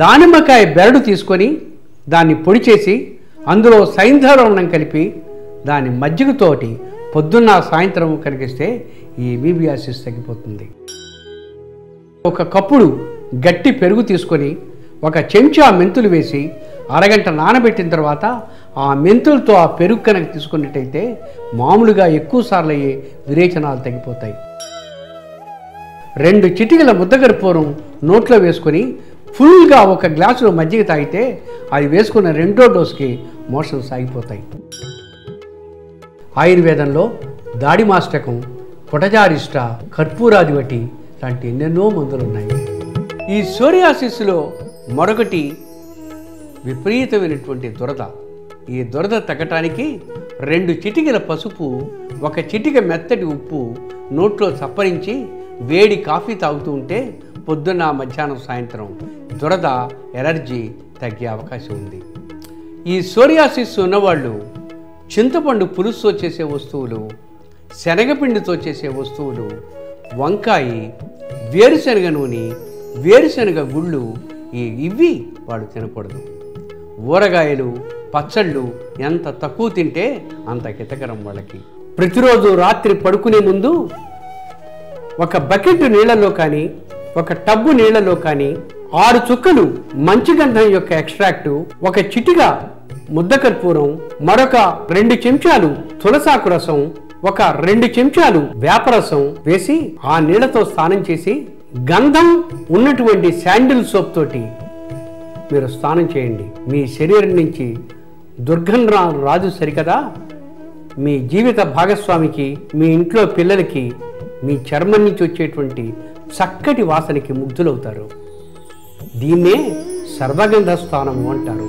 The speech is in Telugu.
దానిమ్మకాయ బెరడు తీసుకొని దాన్ని పొడి చేసి అందులో సైంధవలవణం కలిపి దాని మజ్జిగతోటి పొద్దున్న సాయంత్రం కనిపిస్తే ఈ ఎమీబియాసిస్ తగ్గిపోతుంది. ఒక కప్పుడు గట్టి పెరుగు తీసుకొని ఒక చెంచా మెంతులు వేసి అరగంట నానబెట్టిన తర్వాత ఆ మెంతులతో ఆ పెరుగు కనుక తీసుకున్నట్టయితే మామూలుగా ఎక్కువ సార్లు అయ్యే విరేచనాలు తగ్గిపోతాయి. 2 చిటికల ముద్దకర్పూరం నోట్లో వేసుకొని ఫుల్గా ఒక గ్లాసులో మజ్జిగ తాగితే అది వేసుకున్న 2వ డోసుకి మోషన్స్ ఆగిపోతాయి. ఆయుర్వేదంలో దాడిమాస్టకం, కొటజారిష్ట, కర్పూరాదివటి లాంటి ఎన్నెన్నో మందులు ఉన్నాయి. ఈ సోరియాసిస్లో మరొకటి విపరీతమైనటువంటి దురద. ఈ దురద తగ్గటానికి 2 చిటికెల పసుపు, 1 చిటిక మెత్తటి ఉప్పు నోట్లో చప్పరించి వేడి కాఫీ తాగుతూ ఉంటే పొద్దున్న, మధ్యాహ్నం, సాయంత్రం దురద, ఎలర్జీ తగ్గే అవకాశం ఉంది. ఈ సోరియాసిస్ ఉన్నవాళ్ళు చింతపండు పులుసుతో చేసే వస్తువులు, శనగపిండితో చేసే వస్తువులు, వంకాయ, వేరుశనగ నూనె, వేరుశనగ గుళ్ళు ఇవి వాళ్ళు తినకూడదు. ఊరగాయలు, పచ్చళ్ళు ఎంత తక్కువ తింటే అంత హితకరం వాళ్ళకి. ప్రతిరోజు రాత్రి పడుకునే ముందు 1 బకెట్ నీళ్లలో కానీ 1 టబ్బు నీళ్లలో కానీ 6 చుక్కలు మంచిగంధం యొక్క ఎక్స్ట్రాక్టు, 1 చిటిక ముద్దకర్పూరం, మరొక 2 చెంచాలు తులసాకు రసం, 2 చెంచాలు వేపరసం వేసి ఆ నీళ్లతో స్నానం చేసి గంధం ఉన్నటువంటి శాండిల్ సోప్ తోటి మీరు స్నానం చేయండి. మీ శరీరం నుంచి దుర్గంధం రాదు సరికదా, మీ జీవిత భాగస్వామికి, మీ ఇంట్లో పిల్లలకి మీ చర్మం నుంచి వచ్చేటువంటి చక్కటి వాసనకి ముగ్ధులవుతారు. దీన్నే సర్వగంధ స్థానము అంటారు.